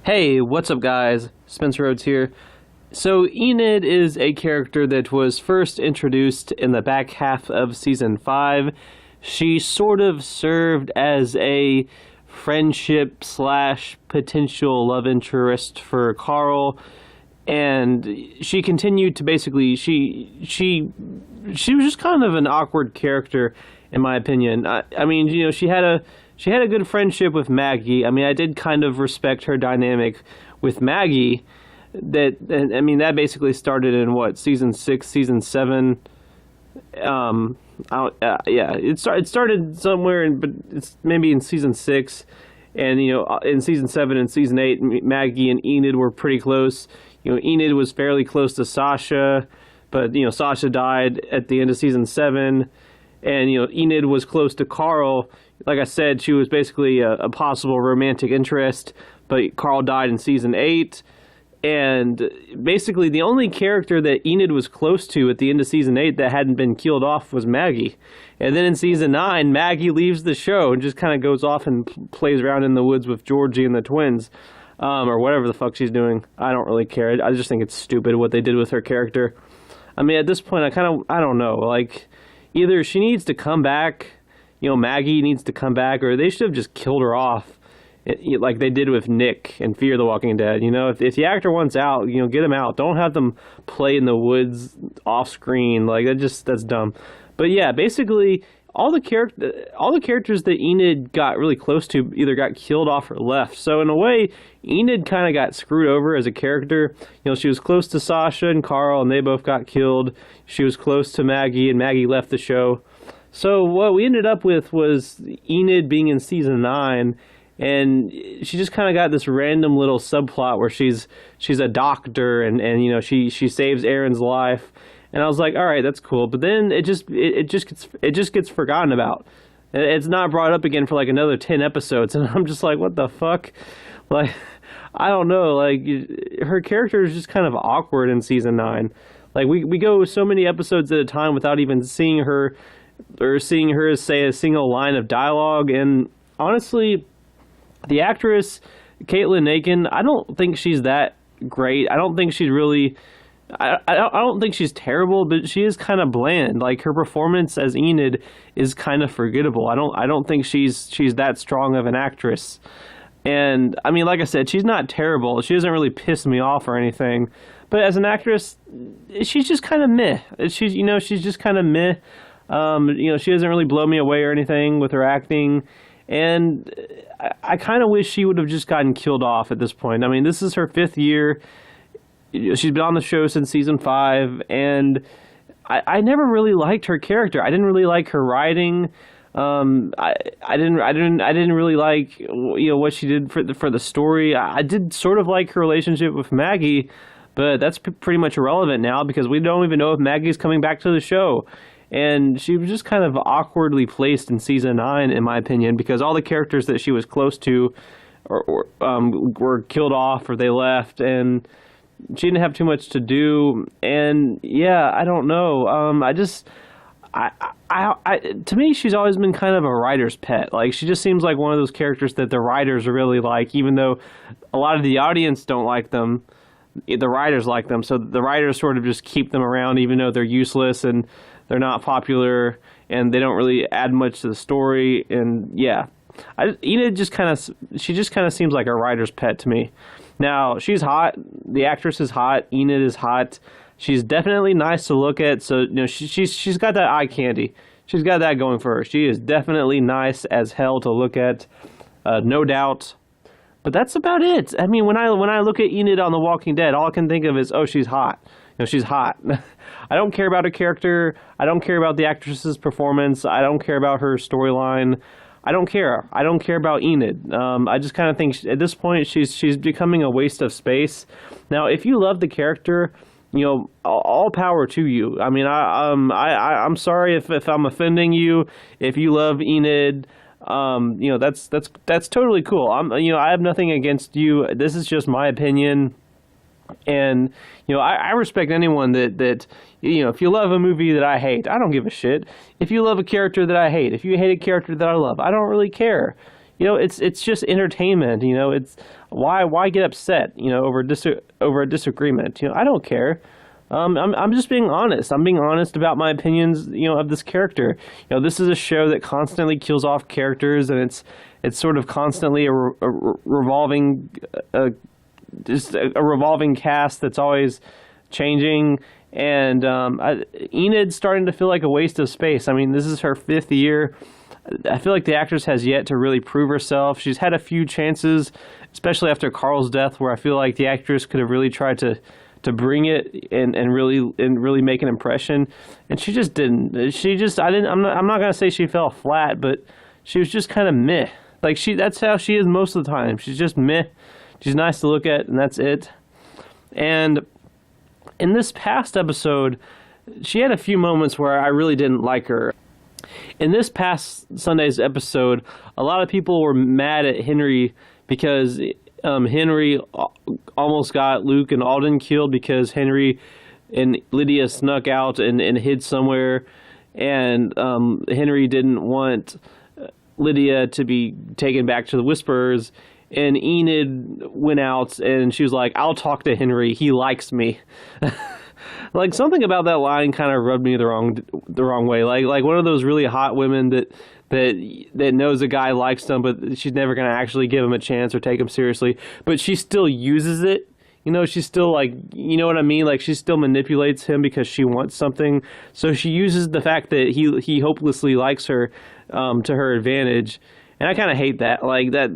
Hey, what's up, guys? Spencer Rhodes here. So, Enid is a character that was first introduced in the back half of season 5. She sort of served as a friendship slash potential love interest for Carl, and she continued to basically she was just kind of an awkward character, in my opinion. I mean, she had a good friendship with Maggie. I mean, I did kind of respect her dynamic with Maggie. That basically started in what, season 6, season 7. It started somewhere but it's maybe in season 6, and in season 7 and season 8, Maggie and Enid were pretty close. Enid was fairly close to Sasha, but Sasha died at the end of season 7, and Enid was close to Carl. Like I said, she was basically a possible romantic interest, but Carl died in season 8. And basically, the only character that Enid was close to at the end of season 8 that hadn't been killed off was Maggie. And then in season 9, Maggie leaves the show and just kind of goes off and plays around in the woods with Georgie and the twins, or whatever the fuck she's doing. I don't really care. I just think it's stupid what they did with her character. I mean, at this point, I don't know. Like, either she needs to come back, Maggie needs to come back, or they should have just killed her off. Like they did with Nick and Fear the Walking Dead. If the actor wants out, get him out. Don't have them play in the woods off screen. Like that's dumb. But yeah, basically all the characters that Enid got really close to either got killed off or left. So in a way, Enid kind of got screwed over as a character. She was close to Sasha and Carl, and they both got killed. She was close to Maggie, and Maggie left the show. So what we ended up with was Enid being in season 9. And she just kind of got this random little subplot where she's a doctor and she saves Aaron's life, and I was like, all right, that's cool. But then it just gets forgotten about. It's not brought up again for like another 10 episodes, and I'm just like, what the fuck? Like, I don't know. Like, her character is just kind of awkward in season 9. Like we go so many episodes at a time without even seeing her or seeing her say a single line of dialogue, and honestly, the actress, Caitlin Aiken, I don't think she's that great. I don't think she's really... I don't think she's terrible, but she is kind of bland. Like, her performance as Enid is kind of forgettable. I don't think she's that strong of an actress. And, I mean, like I said, she's not terrible. She doesn't really piss me off or anything. But as an actress, she's just kind of meh. She's just kind of meh. She doesn't really blow me away or anything with her acting. And I kind of wish she would have just gotten killed off at this point. I mean, this is her 5th year. She's been on the show since season 5, and I never really liked her character. I didn't really like her writing. I didn't really like what she did for the story. I did sort of like her relationship with Maggie, but that's pretty much irrelevant now because we don't even know if Maggie's coming back to the show. And she was just kind of awkwardly placed in season 9, in my opinion, because all the characters that she was close to were killed off or they left, and she didn't have too much to do. And yeah, I don't know. To me, she's always been kind of a writer's pet. Like, she just seems like one of those characters that the writers really like, even though a lot of the audience don't like them. The writers like them, so the writers sort of just keep them around, even though they're useless and they're not popular, and they don't really add much to the story. And yeah, Enid just kind of seems like a writer's pet to me. Now, she's hot. The actress is hot. Enid is hot. She's definitely nice to look at. So she's got that eye candy. She's got that going for her. She is definitely nice as hell to look at, no doubt. But that's about it. I mean, when I look at Enid on The Walking Dead, all I can think of is, oh, she's hot. She's hot. I don't care about her character. I don't care about the actress's performance. I don't care about her storyline. I don't care. I don't care about Enid. I just kind of think at this point she's becoming a waste of space. Now, if you love the character, all power to you. I mean, I'm sorry if I'm offending you. If you love Enid, that's totally cool. I have nothing against you. This is just my opinion. And, I respect anyone that, if you love a movie that I hate, I don't give a shit. If you love a character that I hate, if you hate a character that I love, I don't really care. it's just entertainment. It's why get upset, over a disagreement. I don't care. I'm just being honest. I'm being honest about my opinions, of this character. This is a show that constantly kills off characters, and it's sort of constantly a revolving, just a revolving cast that's always changing. And Enid's starting to feel like a waste of space. I mean, this is her 5th year. I feel like the actress has yet to really prove herself. She's had a few chances, especially after Carl's death, where I feel like the actress could have really tried to bring it and really make an impression, and she just didn't. I'm not gonna say she fell flat, but she was just kind of meh. Like that's how she is most of the time. She's just meh. She's nice to look at, and that's it. And in this past episode, she had a few moments where I really didn't like her. In this past Sunday's episode, a lot of people were mad at Henry because Henry almost got Luke and Alden killed because Henry and Lydia snuck out and hid somewhere, and Henry didn't want Lydia to be taken back to the Whisperers, and Enid went out and she was like, "I'll talk to Henry, he likes me." Like, something about that line kind of rubbed me the wrong way. Like one of those really hot women that knows a guy likes them, but she's never going to actually give him a chance or take him seriously. But she still uses it. She's still like, you know what I mean? Like, she still manipulates him because she wants something. So she uses the fact that he hopelessly likes her to her advantage. And I kind of hate that. Like that,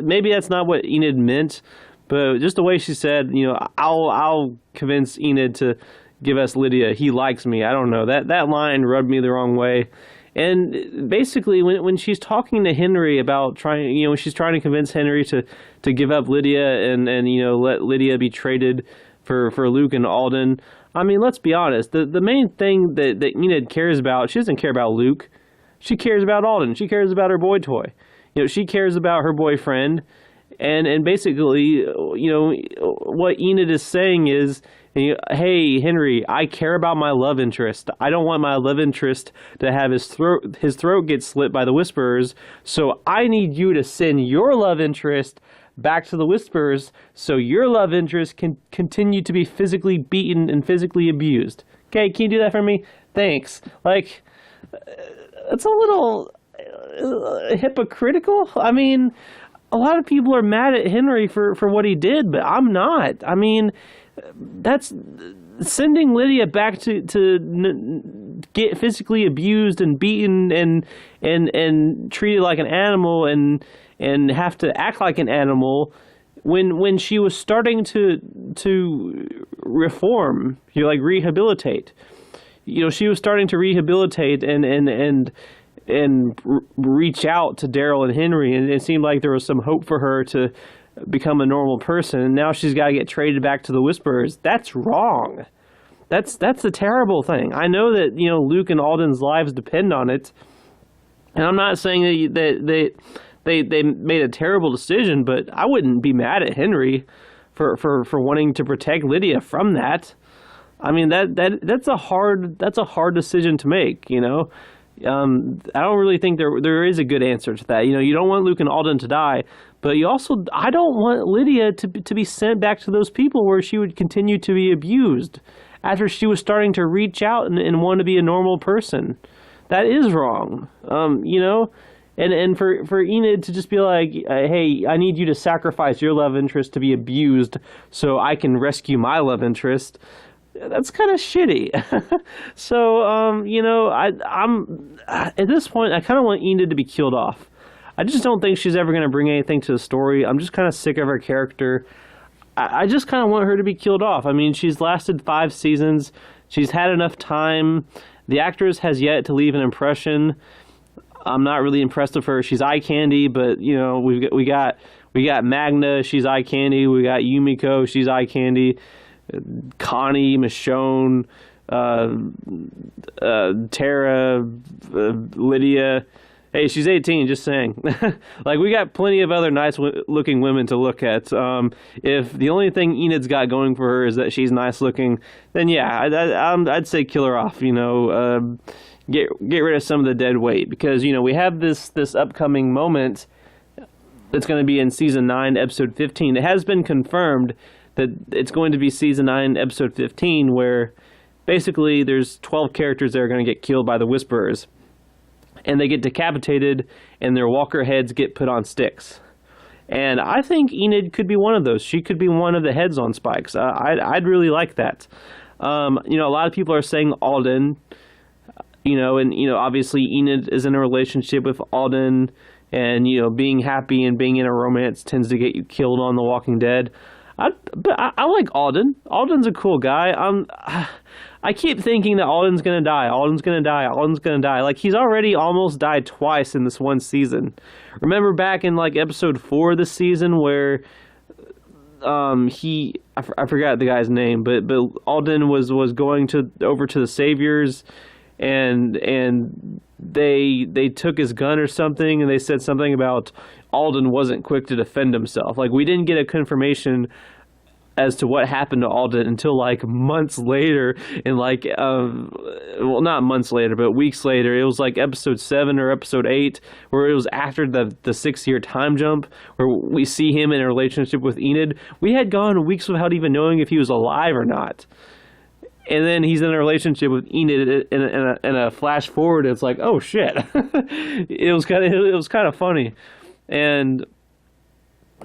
maybe that's not what Enid meant. But just the way she said, I'll convince Enid to give us Lydia. He likes me. I don't know. That line rubbed me the wrong way. And basically, when she's talking to Henry about she's trying to convince Henry to give up Lydia and let Lydia be traded for Luke and Alden. I mean, let's be honest. The main thing that Enid cares about, she doesn't care about Luke. She cares about Alden. She cares about her boy toy. She cares about her boyfriend. And basically, what Enid is saying is, hey, Henry, I care about my love interest. I don't want my love interest to have his throat get slit by the Whisperers, so I need you to send your love interest back to the Whisperers so your love interest can continue to be physically beaten and physically abused. Okay, can you do that for me? Thanks. Like, it's a little hypocritical. I mean, a lot of people are mad at Henry for what he did, but I'm not. I mean, that's sending Lydia back to get physically abused and beaten and treated like an animal and have to act like an animal when she was starting to reform, rehabilitate. She was starting to rehabilitate and reach out to Daryl and Henry, and it seemed like there was some hope for her to become a normal person. And now she's got to get traded back to the Whisperers. That's wrong. That's a terrible thing. I know that Luke and Alden's lives depend on it, and I'm not saying that they made a terrible decision, but I wouldn't be mad at Henry for wanting to protect Lydia from that. I mean, that's a hard decision to make. I don't really think there is a good answer to that. You don't want Luke and Alden to die, but I don't want Lydia to be sent back to those people where she would continue to be abused after she was starting to reach out and want to be a normal person. That is wrong. And for Enid to just be like, hey, I need you to sacrifice your love interest to be abused so I can rescue my love interest. That's kind of shitty. So, I'm at this point, I kind of want Enid to be killed off. I just don't think she's ever going to bring anything to the story. I'm just kind of sick of her character. I just kind of want her to be killed off. I mean, she's lasted 5 seasons. She's had enough time. The actress has yet to leave an impression. I'm not really impressed with her. She's eye candy, but we got Magna. She's eye candy. We got Yumiko. She's eye candy. Connie, Michonne, Tara, Lydia. Hey, she's 18, just saying. Like, we got plenty of other nice-looking women to look at. If the only thing Enid's got going for her is that she's nice-looking, then yeah, I'd say kill her off, get rid of some of the dead weight, because we have this upcoming moment that's going to be in season 9, episode 15. It has been confirmed that it's going to be season 9, episode 15, where basically there's 12 characters that are going to get killed by the Whisperers, and they get decapitated, and their walker heads get put on sticks. And I think Enid could be one of those. She could be one of the heads on spikes. I'd really like that. A lot of people are saying Alden, and obviously Enid is in a relationship with Alden, and being happy and being in a romance tends to get you killed on The Walking Dead. But I like Alden. Alden's a cool guy. I keep thinking that Alden's gonna die. Alden's gonna die. Alden's gonna die. Like, he's already almost died twice in this one season. Remember back in like episode 4 of this season where I forgot the guy's name, but Alden was going over to the Saviors, and they took his gun or something, and they said something about Alden wasn't quick to defend himself. Like, we didn't get a confirmation as to what happened to Alden until like months later, and well, not months later, but weeks later. It was like episode 7 or episode 8, where it was after the 6-year time jump, where we see him in a relationship with Enid. We had gone weeks without even knowing if he was alive or not. And then he's in a relationship with Enid in a flash forward. It's like, oh shit. It was kind of funny. And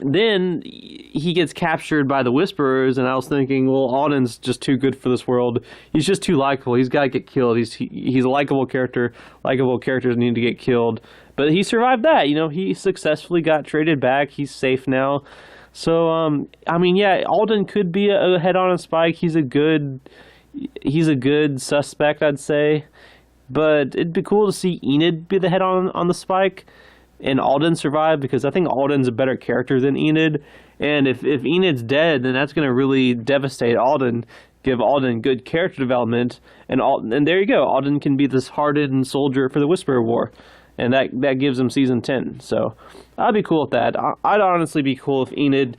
then he gets captured by the Whisperers, and I was thinking, well, Alden's just too good for this world. He's just too likable. He's got to get killed. He's a likable character. Likable characters need to get killed. But he survived that. He successfully got traded back. He's safe now. So, Alden could be a head on a spike. He's a good suspect, I'd say. But it'd be cool to see Enid be the head on the spike and Alden survive, because I think Alden's a better character than Enid. And if Enid's dead, then that's going to really devastate Alden, give Alden good character development, and there you go. Alden can be this hardened soldier for the Whisperer War, and that gives him season 10. So I'd be cool with that. I'd honestly be cool if Enid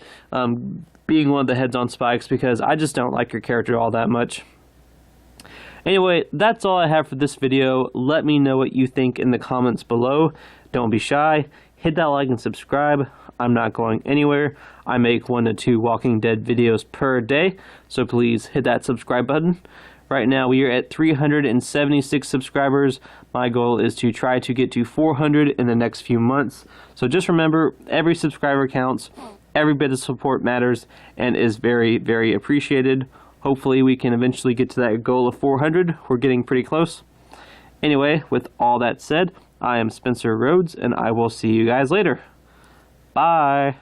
being one of the heads on spikes, because I just don't like her character all that much. Anyway, that's all I have for this video. Let me know what you think in the comments below. Don't be shy. Hit that like and subscribe. I'm not going anywhere. I make 1 to 2 Walking Dead videos per day, so please hit that subscribe button. Right now we are at 376 subscribers. My goal is to try to get to 400 in the next few months. So just remember, every subscriber counts. Every bit of support matters and is very, very appreciated. Hopefully we can eventually get to that goal of 400. We're getting pretty close. Anyway, with all that said, I am Spencer Rhodes, and I will see you guys later. Bye.